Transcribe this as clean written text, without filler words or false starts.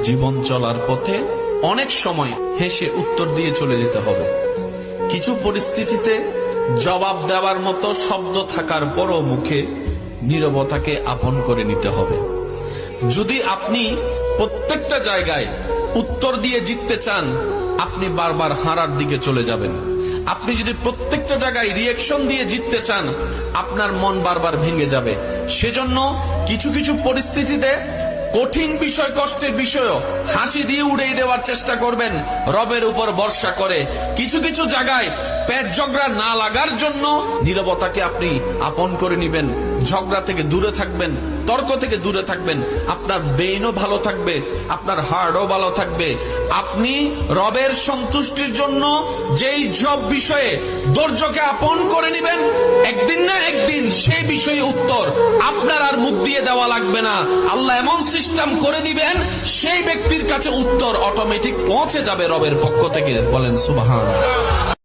জীবন চলার পথে অনেক সময় হেসে উত্তর দিয়ে চলে যেতে হবে। কিছু পরিস্থিতিতে জবাব দেওয়ার মতো শব্দ থাকার পরও মুখে নীরবতাকে আপন করে নিতে হবে। যদি আপনি প্রত্যেকটা জায়গায় উত্তর দিয়ে জিততে চান, আপনি বারবার হারার দিকে চলে যাবেন। আপনি যদি প্রত্যেকটা জায়গায় রিয়েকশন দিয়ে জিততে চান, আপনার মন বারবার ভেঙে যাবে। সেজন্য কিছু কিছু পরিস্থিতিতে কঠিন বিষয়, কষ্টের বিষয়ও হাসি দিয়ে উড়িয়ে দেওয়ার চেষ্টা করবেন রবের উপর ভরসা করে। কিছু কিছু জায়গায় পেট ঝগড়া না লাগার জন্য নীরবতাকে আপনি আপন করে নিবেন। ঝগড়া থেকে দূরে থাকবেন, তর্ক থেকে দূরে থাকবেন। আপনার ব্রেইনও ভালো থাকবে, আপনার হার্টও ভালো থাকবে। আপনি রবের সন্তুষ্টির জন্য যেই সব বিষয়ে ধৈর্যকে আপন করে নিবেন, একদিন না একদিন সেই বিষয়ে উত্তর আপনার আর মুখ দিয়ে দেওয়া লাগবে না। আল্লাহ এমন সিস্টেম করে দিবেন, সেই ব্যক্তির কাছে উত্তর অটোমেটিক পৌঁছে যাবে রবের পক্ষ থেকে। বলেন সুবহানাল্লাহ।